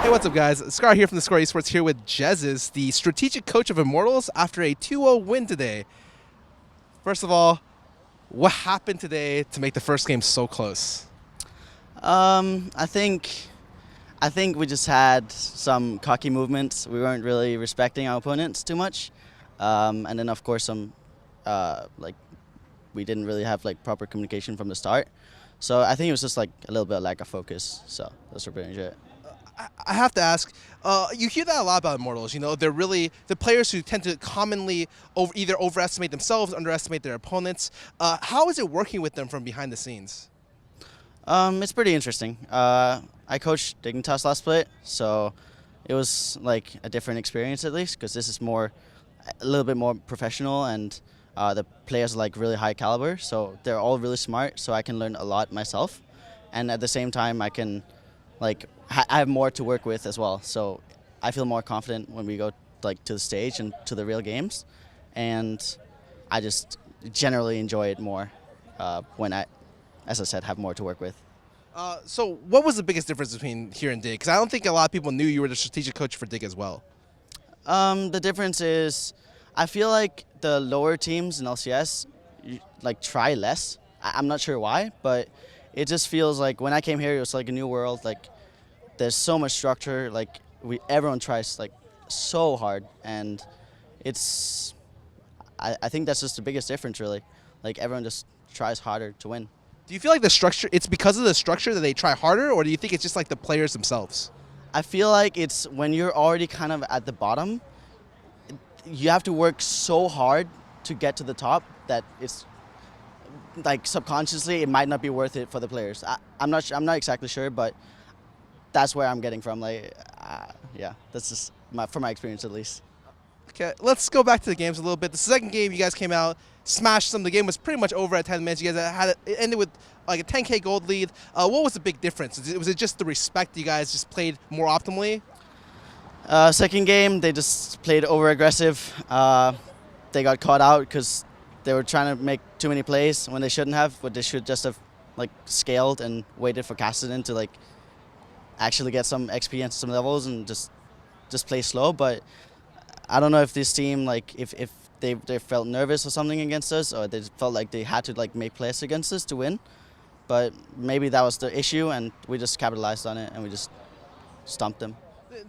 Hey, what's up, guys? Scarra here from theScore eSports here with Jesiz, the strategic coach of Immortals, after a 2-0 win today. First of all, what happened today to make the first game so close? I think we just had some cocky movements. We weren't really respecting our opponents too much, and then of course we didn't really have proper communication from the start. So I think it was just a little bit of lack of focus. So that's pretty much it. I have to ask, you hear that a lot about Immortals. You know, they're really the players who tend to commonly either overestimate themselves, underestimate their opponents. How is it working with them from behind the scenes? It's pretty interesting. I coached Dignitas last split, so it was like a different experience at least, because this is a little bit more professional, and the players are really high caliber, so they're all really smart, so I can learn a lot myself, and at the same time I can I have more to work with as well, so I feel more confident when we go to the stage and to the real games, and I just generally enjoy it more when I, as I said, have more to work with. So what was the biggest difference between here and DIG? Because I don't think a lot of people knew you were the strategic coach for DIG as well. The difference is, I feel like the lower teams in LCS try less. I'm not sure why, but it just feels like when I came here, it was like a new world. There's so much structure. Everyone tries so hard, and it's. I think that's just the biggest difference, really. Everyone just tries harder to win. Do you feel like the structure, it's because of the structure that they try harder, or do you think it's just the players themselves? I feel like it's when you're already kind of at the bottom, you have to work so hard to get to the top that it's subconsciously it might not be worth it for the players. I'm not exactly sure, but that's where I'm getting from. Yeah, that's just from my experience at least. Okay, let's go back to the games a little bit. The second game, you guys came out, smashed them. The game was pretty much over at 10 minutes. You guys it ended with a 10K gold lead. What was the big difference? Was it just the respect you guys just played more optimally? Second game, they just played over aggressive. They got caught out because they were trying to make too many plays when they shouldn't have. But they should just have scaled and waited for Cassidy to actually get some XP and some levels and just play slow. But I don't know if this team if they felt nervous or something against us, or they felt like they had to make plays against us to win. But maybe that was the issue, and we just capitalized on it and we just stomped them.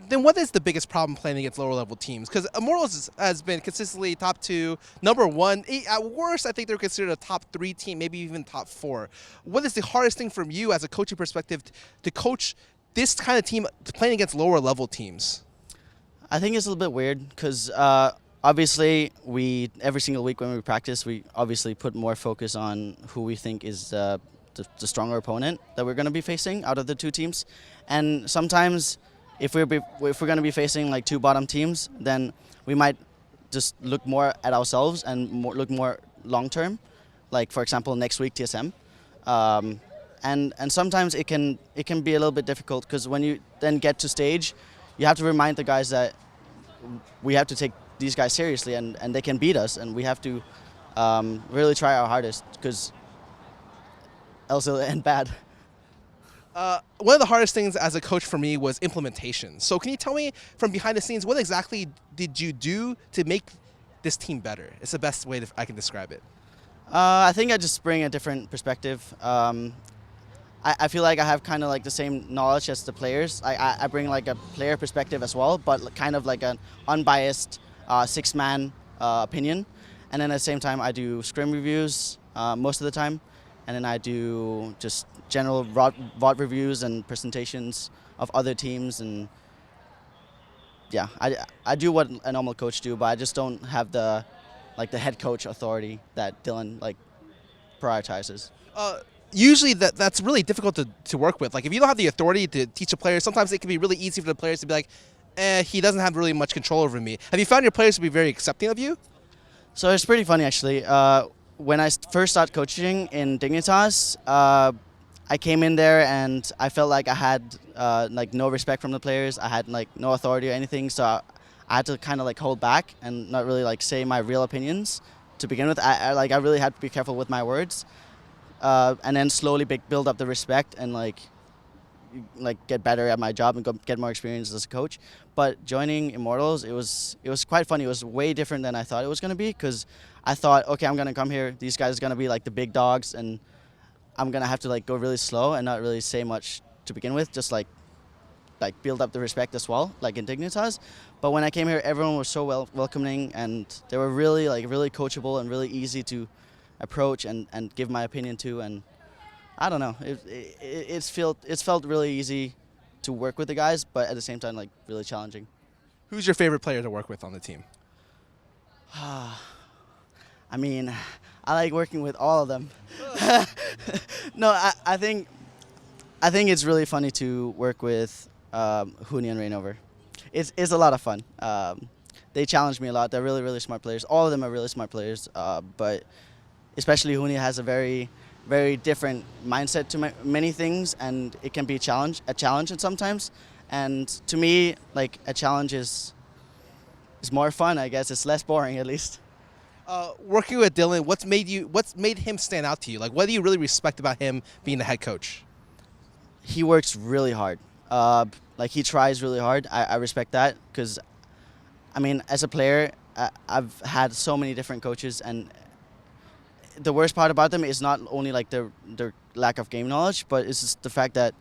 Then what is the biggest problem playing against lower level teams? Because Immortals has been consistently top 2, number 1. At worst, I think they're considered a top 3 team, maybe even top 4. What is the hardest thing from you as a coaching perspective to coach this kind of team playing against lower level teams? I think it's a little bit weird because obviously every single week when we practice, we obviously put more focus on who we think is the stronger opponent that we're going to be facing out of the two teams, and sometimes if we're going to be facing 2 bottom teams, then we might just look more at ourselves and look more long term. For example, next week TSM, and sometimes it can be a little bit difficult because when you then get to stage, you have to remind the guys that we have to take these guys seriously, and they can beat us, and we have to really try our hardest because else it'll end bad. One of the hardest things as a coach for me was implementation. So can you tell me from behind the scenes, what exactly did you do to make this team better? It's the best way I can describe it. I think I just bring a different perspective. I feel like I have kind of the same knowledge as the players. I bring a player perspective as well, but kind of an unbiased 6-man opinion. And then at the same time, I do scrim reviews most of the time. And then I do just general VOD reviews and presentations of other teams, and yeah, I do what a normal coach do, but I just don't have the head coach authority that Dylan prioritizes. Usually that's really difficult to work with. If you don't have the authority to teach a player, sometimes it can be really easy for the players to be he doesn't have really much control over me. Have you found your players to be very accepting of you? So it's pretty funny actually. When I first started coaching in Dignitas, I came in there and I felt like I had no respect from the players. I had no authority or anything, so I had to kind of hold back and not really say my real opinions to begin with. I really had to be careful with my words, and then slowly build up the respect and like get better at my job and get more experience as a coach. But joining Immortals, it was quite funny. It was way different than I thought it was gonna be, because I thought, okay, I'm gonna come here. These guys are gonna be like the big dogs, and I'm gonna have to like go really slow and not really say much to begin with, just like build up the respect as well, like in Dignitas. But when I came here, everyone was so welcoming, and they were really really coachable and really easy to approach and give my opinion to. And I don't know, it's felt really easy to work with the guys, but at the same time like really challenging. Who's your favorite player to work with on the team? I mean, I like working with all of them. No, I think it's really funny to work with Huni and Rainover. It's a lot of fun. They challenge me a lot. They're really smart players. All of them are really smart players, but especially Huni has a very different mindset to many things, and it can be a challenge sometimes. And to me, like, a challenge is more fun, I guess. It's less boring, at least. Working with Dylan, what's made him stand out to you? Like, what do you really respect about him being the head coach? He works really hard. Like, he tries really hard. I respect that, because, I mean, as a player, I've had so many different coaches, and the worst part about them is not only like their lack of game knowledge, but it's just the fact that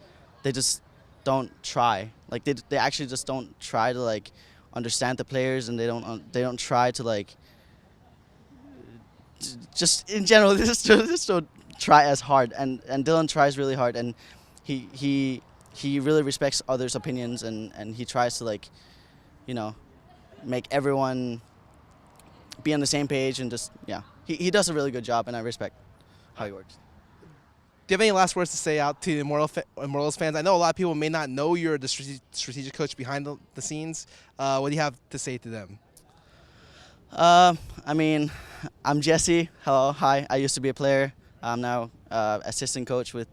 they just don't try. Like, they actually just don't try to like understand the players, and they don't try to like just in general just don't try as hard. And Dylan tries really hard, and he really respects others' opinions, and he tries to, like, you know, make everyone be on the same page, and just, yeah. He does a really good job, and I respect how he works. Do you have any last words to say out to the Immortals fans? I know a lot of people may not know you're the strategic coach behind the scenes. What do you have to say to them? I mean, I'm Jesse. Hello, hi. I used to be a player. I'm now assistant coach with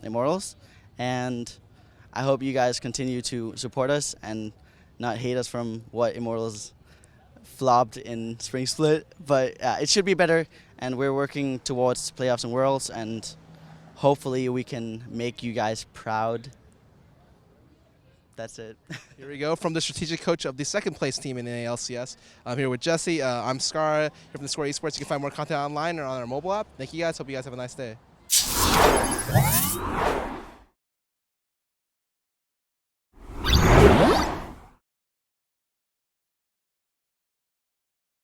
Immortals, and I hope you guys continue to support us and not hate us from what Immortals flopped in Spring Split. But it should be better, and we're working towards playoffs and Worlds, and hopefully we can make you guys proud. That's it. Here we go from the strategic coach of the second place team in the ALCS. I'm here with Jesse. I'm Scarra. Here from theScore eSports. You can find more content online or on our mobile app. Thank you guys. Hope you guys have a nice day.